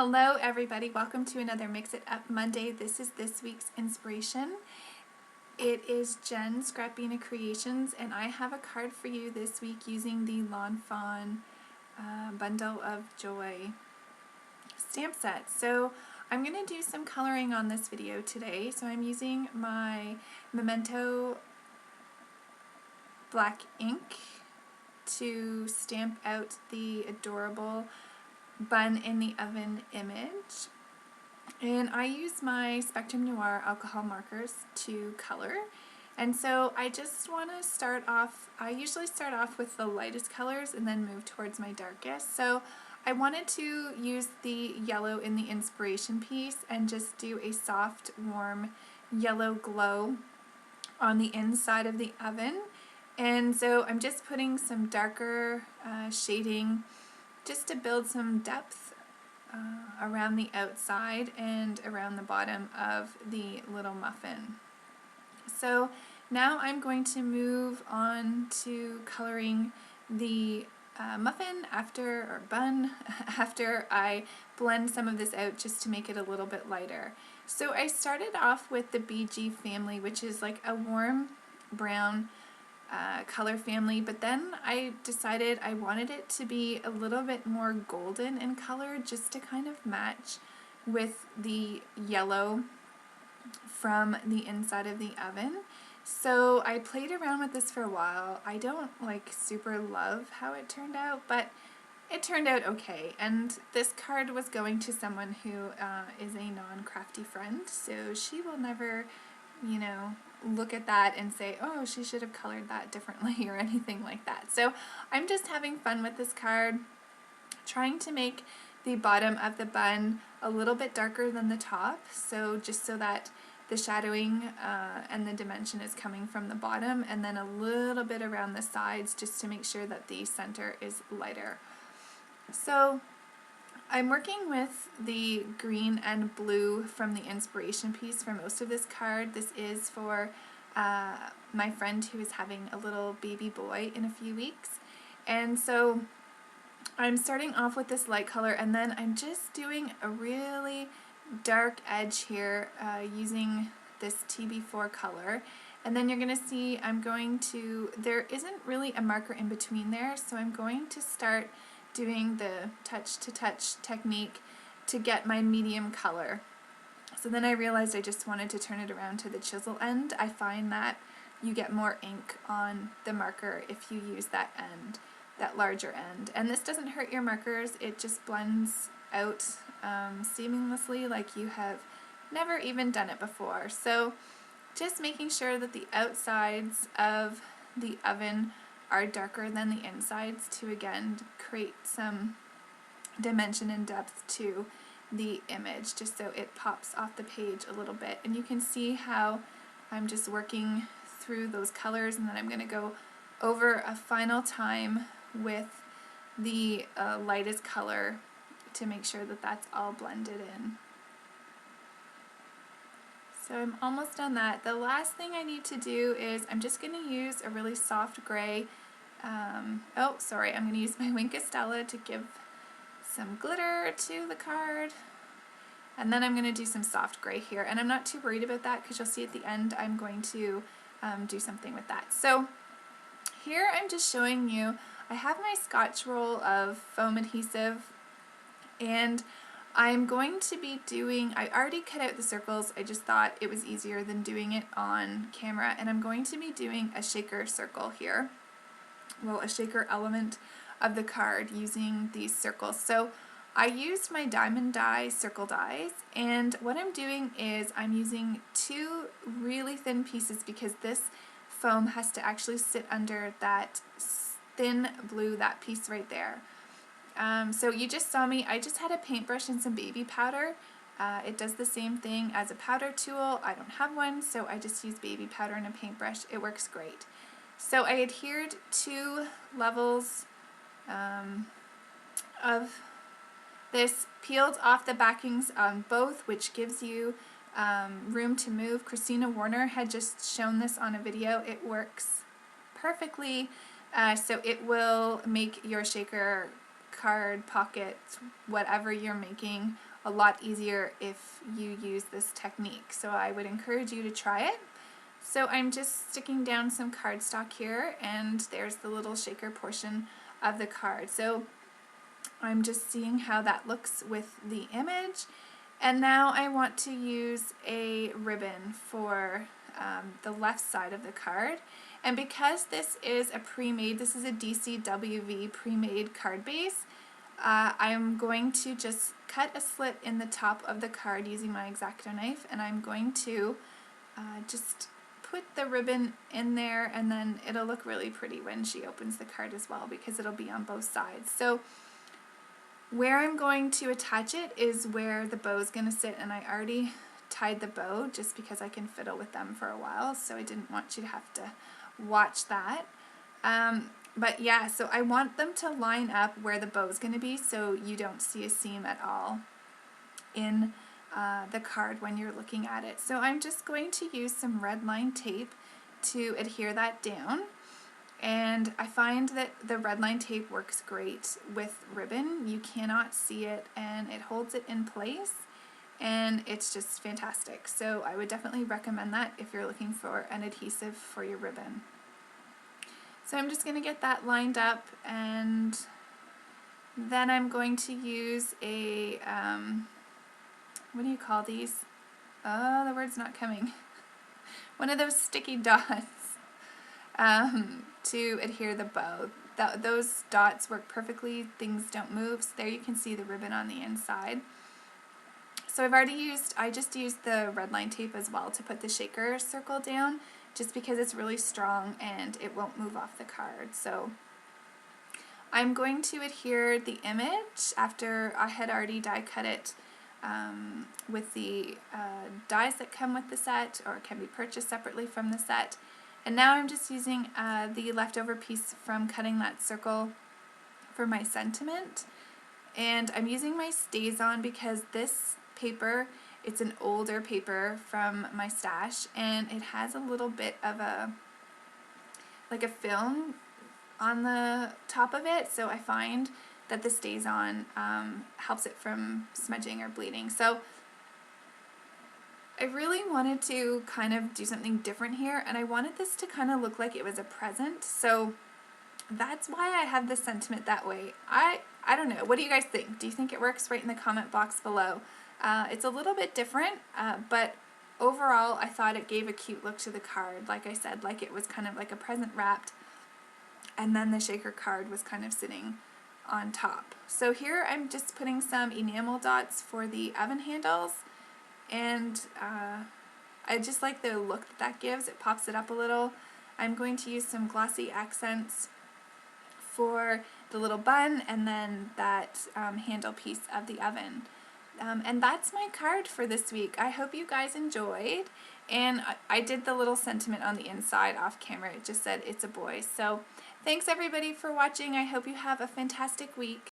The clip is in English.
Hello everybody, welcome to another Mix It Up Monday. This is this week's inspiration. It is Jen, Scrapbena Creations, and I have a card for you this week using the Fawn Bundle of Joy stamp set. So I'm going to do some coloring on this video today. So I'm using my Memento black ink to stamp out the adorable bun in the oven image, and I use my Spectrum Noir alcohol markers to color. And so I just want to start off, I usually start off with the lightest colors and then move towards my darkest. So I wanted to use the yellow in the inspiration piece and just do a soft, warm yellow glow on the inside of the oven. And so I'm just putting some darker shading just to build some depth around the outside and around the bottom of the little muffin. So now I'm going to move on to coloring the muffin or bun after I blend some of this out just to make it a little bit lighter. So I started off with the BG family, which is like a warm brown color family, but then I decided I wanted it to be a little bit more golden in color just to kind of match with the yellow from the inside of the oven. So I played around with this for a while. I don't like super love how it turned out, but it turned out okay. And this card was going to someone who is a non-crafty friend, so she will never, you know, look at that and say, oh, she should have colored that differently or anything like that. So I'm just having fun with this card, trying to make the bottom of the bun a little bit darker than the top, so just so that the shadowing and the dimension is coming from the bottom, and then a little bit around the sides just to make sure that the center is lighter. So I'm working with the green and blue from the inspiration piece for most of this card. This is for my friend who is having a little baby boy in a few weeks. And so I'm starting off with this light color, and then I'm just doing a really dark edge here using this TB4 color. And then you're going to see there isn't really a marker in between there, so I'm going to start doing the touch-to-touch technique to get my medium color. So then I realized I just wanted to turn it around to the chisel end. I find that you get more ink on the marker if you use that end, that larger end. And this doesn't hurt your markers, it just blends out seamlessly like you have never even done it before. So just making sure that the outsides of the oven are darker than the insides to again create some dimension and depth to the image, just so it pops off the page a little bit. And you can see how I'm just working through those colors, and then I'm going to go over a final time with the lightest color to make sure that that's all blended in. So I'm almost done that. The last thing I need to do is I'm just going to use a really soft gray. I'm going to use my Wink Estella to give some glitter to the card. And then I'm going to do some soft gray here. And I'm not too worried about that because you'll see at the end I'm going to do something with that. So here I'm just showing you, I have my Scotch roll of foam adhesive, and I'm going to be doing, I already cut out the circles, I just thought it was easier than doing it on camera, and I'm going to be doing a shaker circle here, well, a shaker element of the card using these circles. So I used my diamond die circle dies, and what I'm doing is I'm using two really thin pieces because this foam has to actually sit under that thin blue, that piece right there. So you just saw me, I just had a paintbrush and some baby powder. It does the same thing as a powder tool. I don't have one, so I just use baby powder and a paintbrush. It works great. So I adhered 2 levels of this, peeled off the backings on both, which gives you room to move. Christina Warner had just shown this on a video. It works perfectly. So it will make your shaker card, pockets, whatever you're making a lot easier if you use this technique. So I would encourage you to try it. So I'm just sticking down some cardstock here, and there's the little shaker portion of the card. So I'm just seeing how that looks with the image. And now I want to use a ribbon for the left side of the card. And because this is a pre-made, this is a DCWV pre-made card base, I'm going to just cut a slit in the top of the card using my X-Acto knife, and I'm going to just put the ribbon in there, and then it'll look really pretty when she opens the card as well, because it'll be on both sides. So where I'm going to attach it is where the bow is going to sit, and I already tied the bow just because I can fiddle with them for a while, so I didn't want you to have to watch that. But yeah, so I want them to line up where the bow is going to be, so you don't see a seam at all in the card when you're looking at it. So I'm just going to use some red line tape to adhere that down. And I find that the red line tape works great with ribbon. You cannot see it, and it holds it in place, and it's just fantastic. So I would definitely recommend that if you're looking for an adhesive for your ribbon. So I'm just going to get that lined up, and then I'm going to use a, what do you call these? Oh, the word's not coming. One of those sticky dots to adhere the bow. Those dots work perfectly, things don't move, so there you can see the ribbon on the inside. So I just used the red line tape as well to put the shaker circle down, just because it's really strong and it won't move off the card. So I'm going to adhere the image after I had already die cut it with the dies that come with the set, or can be purchased separately from the set. And now I'm just using the leftover piece from cutting that circle for my sentiment. And I'm using my StazOn because this paper, it's an older paper from my stash, and it has a little bit of a film on the top of it, so I find that the StazOn helps it from smudging or bleeding. So I really wanted to kind of do something different here, and I wanted this to kind of look like it was a present, so that's why I have the sentiment that way. I don't know. What do you guys think? Do you think it works? Write in the comment box below. It's a little bit different, but overall I thought it gave a cute look to the card. Like I said, like it was kind of like a present wrapped, and then the shaker card was kind of sitting on top. So here I'm just putting some enamel dots for the oven handles, and I just like the look that that gives. It pops it up a little. I'm going to use some glossy accents for the little bun, and then that handle piece of the oven. And that's my card for this week. I hope you guys enjoyed, and I did the little sentiment on the inside off camera. It just said it's a boy. So thanks everybody for watching. I hope you have a fantastic week.